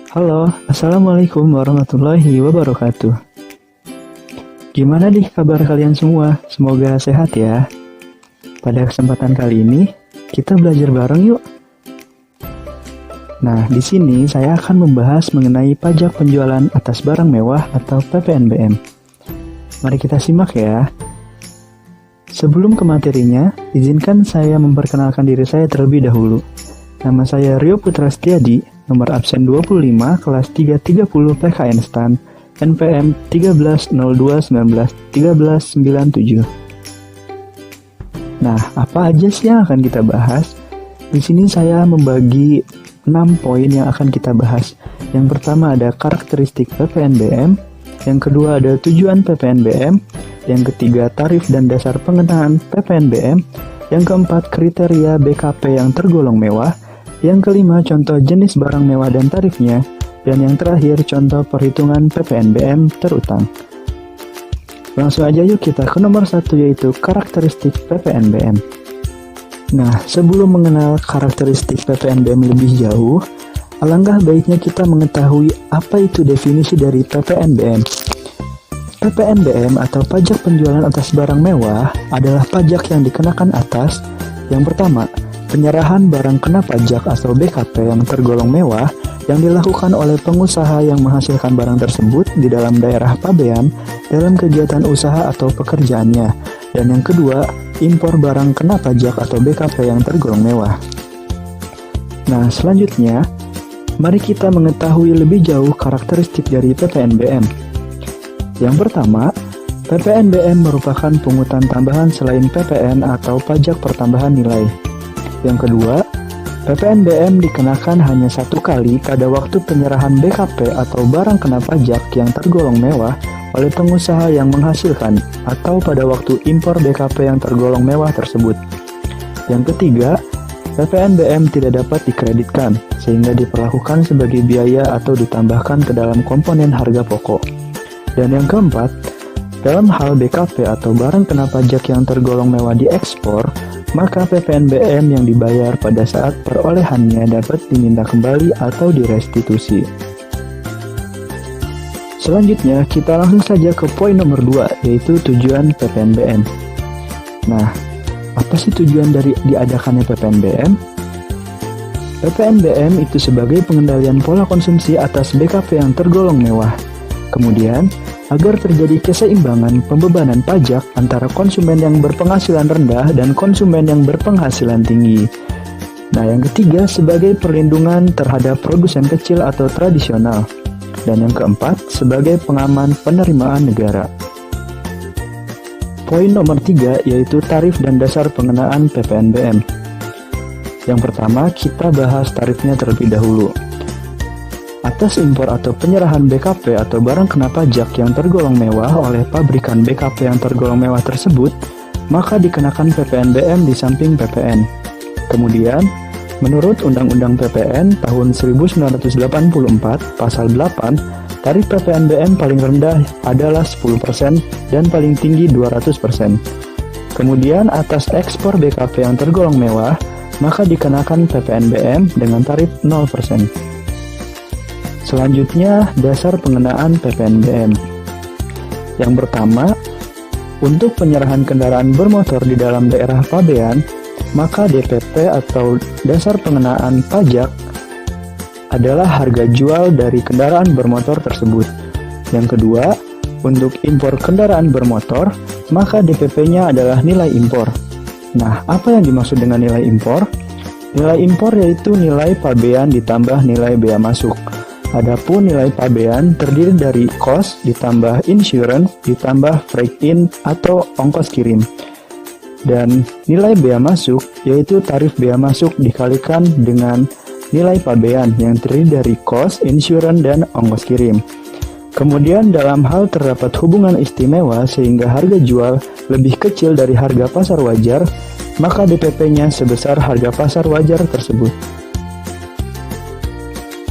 Halo, Assalamualaikum warahmatullahi wabarakatuh. Gimana nih kabar kalian semua? Semoga sehat ya. Pada kesempatan kali ini, kita belajar bareng yuk. Nah, di sini saya akan membahas mengenai pajak penjualan atas barang mewah atau PPNBM. Mari kita simak ya. Sebelum ke materinya, izinkan saya memperkenalkan diri saya terlebih dahulu. Nama saya Rio Putra Setiadi, nomor absen 25, kelas 330 PKN STAN, NPM 1302191397. Nah, apa aja sih yang akan kita bahas? Di sini saya membagi 6 poin yang akan kita bahas. Yang pertama ada karakteristik PPNBM, yang kedua ada tujuan PPNBM, yang ketiga tarif dan dasar pengenaan PPNBM, yang keempat kriteria BKP yang tergolong mewah, yang kelima contoh jenis barang mewah dan tarifnya, dan yang terakhir contoh perhitungan PPNBM terutang. Langsung aja yuk kita ke nomor 1 yaitu karakteristik PPNBM. Nah, sebelum mengenal karakteristik PPNBM lebih jauh, alangkah baiknya kita mengetahui apa itu definisi dari PPNBM. PPNBM atau pajak penjualan atas barang mewah adalah pajak yang dikenakan atas yang pertama, penyerahan barang kena pajak atau BKP yang tergolong mewah yang dilakukan oleh pengusaha yang menghasilkan barang tersebut di dalam daerah pabean dalam kegiatan usaha atau pekerjaannya. Dan yang kedua, impor barang kena pajak atau BKP yang tergolong mewah. Nah, selanjutnya, mari kita mengetahui lebih jauh karakteristik dari PPNBM. Yang pertama, PPNBM merupakan pungutan tambahan selain PPN atau pajak pertambahan nilai. Yang kedua, PPNBM dikenakan hanya satu kali pada waktu penyerahan BKP atau barang kena pajak yang tergolong mewah oleh pengusaha yang menghasilkan atau pada waktu impor BKP yang tergolong mewah tersebut. Yang ketiga, PPNBM tidak dapat dikreditkan sehingga diperlakukan sebagai biaya atau ditambahkan ke dalam komponen harga pokok. Dan yang keempat, dalam hal BKP atau barang kena pajak yang tergolong mewah diekspor, maka PPNBM yang dibayar pada saat perolehannya dapat diminta kembali atau direstitusi. Selanjutnya, kita langsung saja ke poin nomor 2, yaitu tujuan PPNBM. Nah, apa sih tujuan dari diadakannya PPNBM? PPNBM itu sebagai pengendalian pola konsumsi atas BKP yang tergolong mewah. Kemudian, agar terjadi keseimbangan pembebanan pajak antara konsumen yang berpenghasilan rendah dan konsumen yang berpenghasilan tinggi. Nah, yang ketiga sebagai perlindungan terhadap produsen kecil atau tradisional. Dan yang keempat sebagai pengaman penerimaan negara. Poin nomor 3 yaitu tarif dan dasar pengenaan PPNBM. Yang pertama, kita bahas tarifnya terlebih dahulu. Atas impor atau penyerahan BKP atau barang kena pajak yang tergolong mewah oleh pabrikan BKP yang tergolong mewah tersebut, maka dikenakan PPNBM di samping PPN. Kemudian, menurut Undang-Undang PPN tahun 1984, Pasal 8, tarif PPNBM paling rendah adalah 10% dan paling tinggi 200%. Kemudian, atas ekspor BKP yang tergolong mewah, maka dikenakan PPNBM dengan tarif 0%. Selanjutnya, dasar pengenaan PPNBM. Yang pertama, untuk penyerahan kendaraan bermotor di dalam daerah pabean, maka DPP atau dasar pengenaan pajak adalah harga jual dari kendaraan bermotor tersebut. Yang kedua, untuk impor kendaraan bermotor, maka DPP-nya adalah nilai impor. Nah, apa yang dimaksud dengan nilai impor? Nilai impor yaitu nilai pabean ditambah nilai bea masuk. Adapun nilai pabean terdiri dari cost ditambah insurance ditambah freight in atau ongkos kirim. Dan nilai bea masuk yaitu tarif bea masuk dikalikan dengan nilai pabean yang terdiri dari cost, insurance, dan ongkos kirim. Kemudian dalam hal terdapat hubungan istimewa sehingga harga jual lebih kecil dari harga pasar wajar, maka DPP-nya sebesar harga pasar wajar tersebut.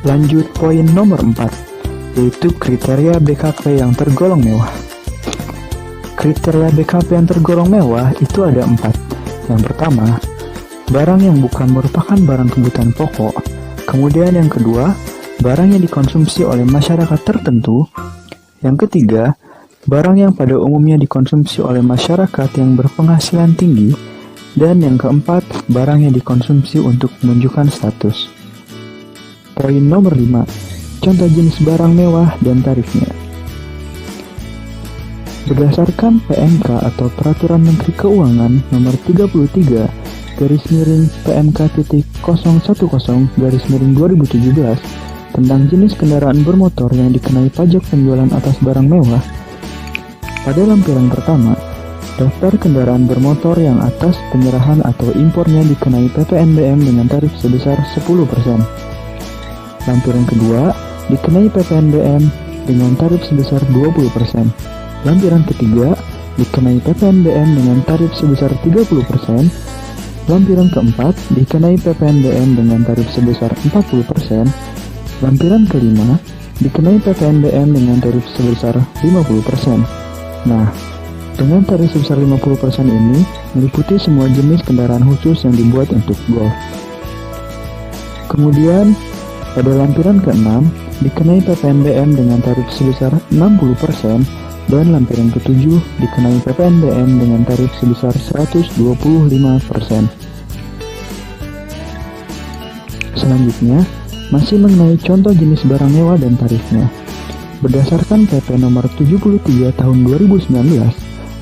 Lanjut poin nomor 4, yaitu kriteria BKP yang tergolong mewah. Kriteria BKP yang tergolong mewah itu ada 4. Yang pertama, barang yang bukan merupakan barang kebutuhan pokok. Kemudian yang kedua, barang yang dikonsumsi oleh masyarakat tertentu. Yang ketiga, barang yang pada umumnya dikonsumsi oleh masyarakat yang berpenghasilan tinggi. Dan yang keempat, barang yang dikonsumsi untuk menunjukkan status. Poin nomor 5, contoh jenis barang mewah dan tarifnya. Berdasarkan PMK atau Peraturan Menteri Keuangan Nomor 33 PMK.010/2017 tentang jenis kendaraan bermotor yang dikenai pajak penjualan atas barang mewah. Pada lampiran pertama, daftar kendaraan bermotor yang atas penyerahan atau impornya dikenai PPNBM dengan tarif sebesar 10%. Lampiran kedua dikenai PPNBM dengan tarif sebesar 20%. Lampiran ketiga dikenai PPNBM dengan tarif sebesar 30%. Lampiran keempat dikenai PPNBM dengan tarif sebesar 40%. Lampiran kelima dikenai PPNBM dengan tarif sebesar 50%. Nah, dengan tarif sebesar 50% ini meliputi semua jenis kendaraan khusus yang dibuat untuk golf. Kemudian, pada lampiran ke-6 dikenai PPNBM dengan tarif sebesar 60% dan lampiran ke-7 dikenai PPNBM dengan tarif sebesar 125%. Selanjutnya, masih mengenai contoh jenis barang mewah dan tarifnya. Berdasarkan PP nomor 73 tahun 2019,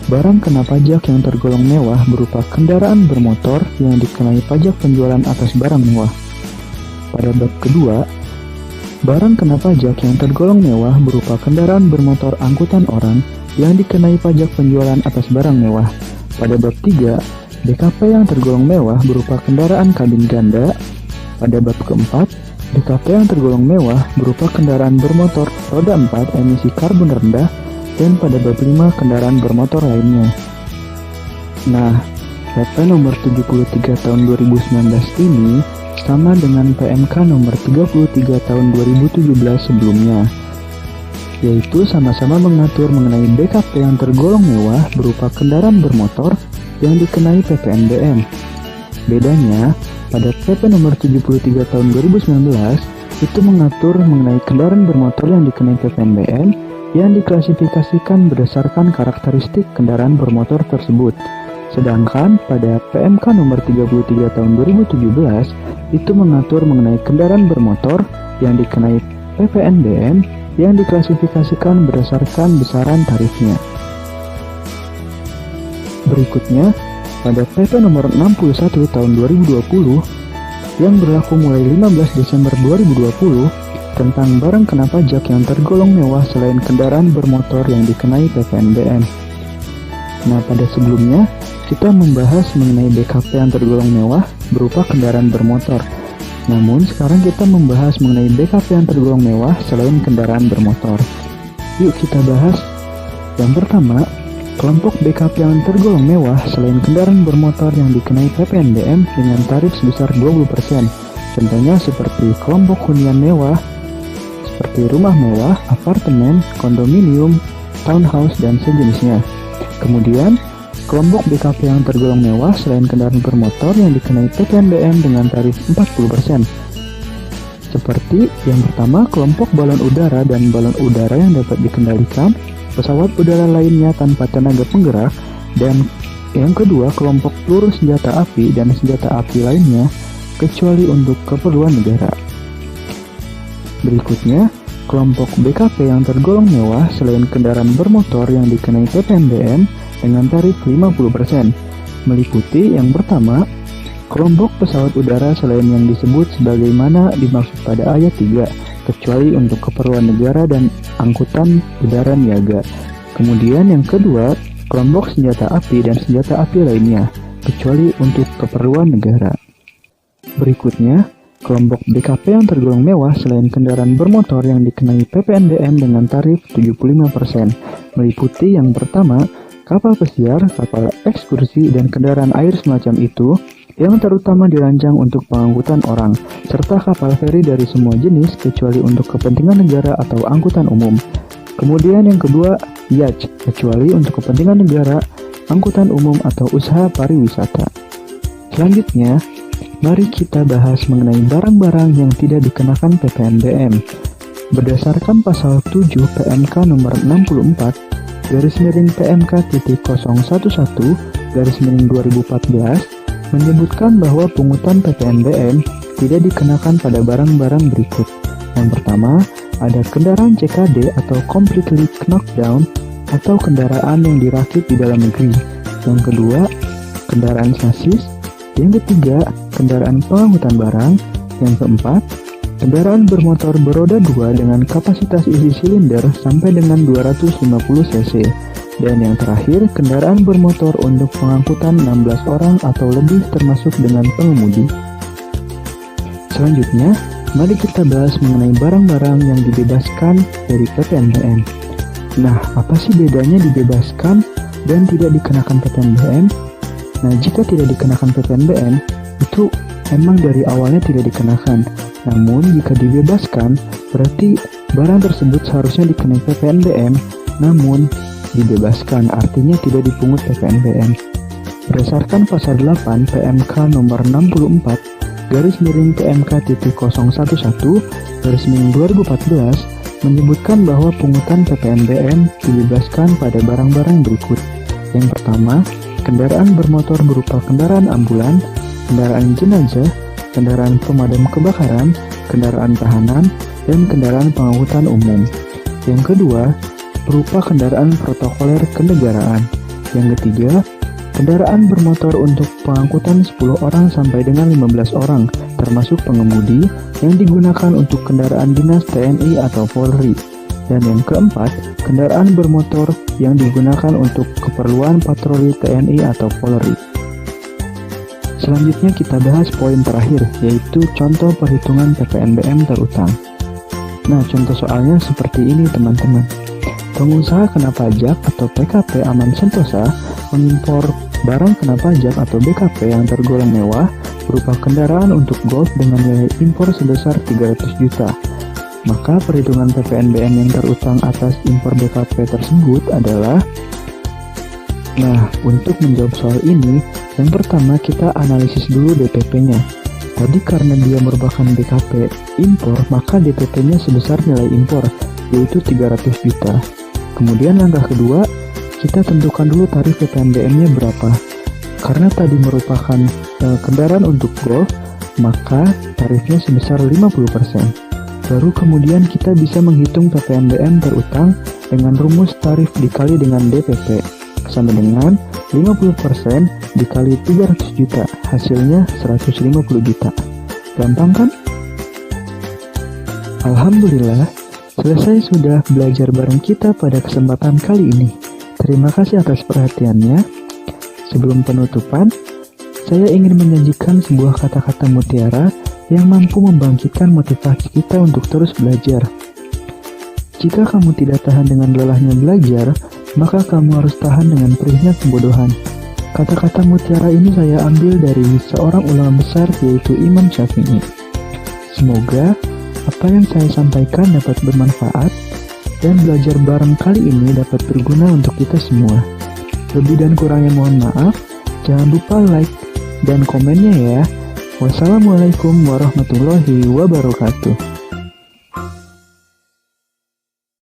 barang kena pajak yang tergolong mewah berupa kendaraan bermotor yang dikenai pajak penjualan atas barang mewah. Pada bab kedua, barang kena pajak yang tergolong mewah berupa kendaraan bermotor angkutan orang yang dikenai pajak penjualan atas barang mewah. Pada bab 3, BKP yang tergolong mewah berupa kendaraan kabin ganda. Pada bab keempat, BKP yang tergolong mewah berupa kendaraan bermotor roda 4 emisi karbon rendah, dan pada bab 5 kendaraan bermotor lainnya. Nah, PP nomor 73 tahun 2019 ini sama dengan PMK nomor 33 tahun 2017 sebelumnya, yaitu sama-sama mengatur mengenai BKP yang tergolong mewah berupa kendaraan bermotor yang dikenai PPNBM. Bedanya, pada PP nomor 73 tahun 2019 itu mengatur mengenai kendaraan bermotor yang dikenai PPNBM yang diklasifikasikan berdasarkan karakteristik kendaraan bermotor tersebut. Sedangkan pada PMK nomor 33 tahun 2017 itu mengatur mengenai kendaraan bermotor yang dikenai PPNBM yang diklasifikasikan berdasarkan besaran tarifnya. Berikutnya, pada PP nomor 61 tahun 2020 yang berlaku mulai 15 Desember 2020 tentang barang kena pajak yang tergolong mewah selain kendaraan bermotor yang dikenai PPNBM. Nah, pada sebelumnya kita membahas mengenai BKP yang tergolong mewah berupa kendaraan bermotor. Namun sekarang kita membahas mengenai BKP yang tergolong mewah selain kendaraan bermotor. Yuk kita bahas. Yang pertama, kelompok BKP yang tergolong mewah selain kendaraan bermotor yang dikenai PPNBM dengan tarif sebesar 20%. Contohnya seperti kelompok hunian mewah, seperti rumah mewah, apartemen, kondominium, townhouse, dan sejenisnya. Kemudian, kelompok BKP yang tergolong mewah selain kendaraan bermotor yang dikenai PPNBM dengan tarif 40%. Seperti yang pertama, kelompok balon udara dan balon udara yang dapat dikendalikan, pesawat udara lainnya tanpa tenaga penggerak, dan yang kedua, kelompok peluru senjata api dan senjata api lainnya, kecuali untuk keperluan negara. Berikutnya, kelompok BKP yang tergolong mewah selain kendaraan bermotor yang dikenai PPNBM dengan tarif 50%, meliputi yang pertama, kelompok pesawat udara selain yang disebut sebagaimana dimaksud pada ayat 3, kecuali untuk keperluan negara dan angkutan udara niaga. Kemudian yang kedua, kelompok senjata api dan senjata api lainnya, kecuali untuk keperluan negara. Berikutnya, kelompok BKP yang tergolong mewah selain kendaraan bermotor yang dikenai PPNBM dengan tarif 75%, meliputi yang pertama, kapal pesiar, kapal ekskursi, dan kendaraan air semacam itu, yang terutama dirancang untuk pengangkutan orang, serta kapal feri dari semua jenis kecuali untuk kepentingan negara atau angkutan umum. Kemudian yang kedua, yacht, kecuali untuk kepentingan negara, angkutan umum atau usaha pariwisata. Selanjutnya, mari kita bahas mengenai barang-barang yang tidak dikenakan PPNBM. Berdasarkan pasal 7 PMK nomor 64 /PMK-011/2014 menyebutkan bahwa pungutan PPNBM tidak dikenakan pada barang-barang berikut. Yang pertama, ada kendaraan CKD atau completely knocked down atau kendaraan yang dirakit di dalam negeri. Yang kedua, kendaraan sasis. Yang ketiga, kendaraan pengangkutan barang. Yang keempat, kendaraan bermotor beroda 2 dengan kapasitas isi silinder sampai dengan 250 cc. Dan yang terakhir, kendaraan bermotor untuk pengangkutan 16 orang atau lebih termasuk dengan pengemudi. Selanjutnya, mari kita bahas mengenai barang-barang yang dibebaskan dari PPNBM. Nah, apa sih bedanya dibebaskan dan tidak dikenakan PPNBM? Nah, jika tidak dikenakan PPNBM, itu emang dari awalnya tidak dikenakan. Namun, jika dibebaskan, berarti barang tersebut seharusnya dikenai PPNBM, namun dibebaskan, artinya tidak dipungut PPNBM. Berdasarkan pasal 8 PMK nomor 64 /PMK-011/2014 menyebutkan bahwa pungutan PPNBM dibebaskan pada barang-barang berikut. Yang pertama, kendaraan bermotor berupa kendaraan ambulan, kendaraan jenazah, kendaraan pemadam kebakaran, kendaraan tahanan, dan kendaraan pengangkutan umum. Yang kedua, berupa kendaraan protokoler kenegaraan. Yang ketiga, kendaraan bermotor untuk pengangkutan 10 orang sampai dengan 15 orang, termasuk pengemudi, yang digunakan untuk kendaraan dinas TNI atau Polri. Dan yang keempat, kendaraan bermotor yang digunakan untuk keperluan patroli TNI atau Polri. Selanjutnya kita bahas poin terakhir, yaitu contoh perhitungan PPNBM terutang. Nah, contoh soalnya seperti ini teman-teman. Pengusaha kena pajak atau PKP Aman Sentosa mengimpor barang kena pajak atau BKP yang tergolong mewah berupa kendaraan untuk golf dengan nilai impor sebesar 300 juta. Maka perhitungan PPNBM yang terutang atas impor BKP tersebut adalah. Nah, untuk menjawab soal ini, yang pertama kita analisis dulu DPP-nya. Tadi karena dia merupakan BKP impor, maka DPP-nya sebesar nilai impor, yaitu 300 juta. Kemudian langkah kedua, kita tentukan dulu tarif PPNBM-nya berapa. Karena tadi merupakan kendaraan untuk golf, maka tarifnya sebesar 50%. Baru kemudian kita bisa menghitung PPNBM terutang dengan rumus tarif dikali dengan DPP, sama dengan 50% dikali 300 juta, hasilnya 150 juta. Gampang kan? Alhamdulillah, selesai sudah belajar bareng kita pada kesempatan kali ini. Terima kasih atas perhatiannya. Sebelum penutupan, saya ingin menyajikan sebuah kata-kata mutiara yang mampu membangkitkan motivasi kita untuk terus belajar. Jika kamu tidak tahan dengan lelahnya belajar, maka kamu harus tahan dengan perihnya kebodohan. Kata-kata mutiara ini saya ambil dari seorang ulama besar, yaitu Imam Syafi'i. Semoga apa yang saya sampaikan dapat bermanfaat dan belajar bareng kali ini dapat berguna untuk kita semua. Lebih dan kurangnya mohon maaf. Jangan lupa like dan komennya ya. Wassalamualaikum warahmatullahi wabarakatuh.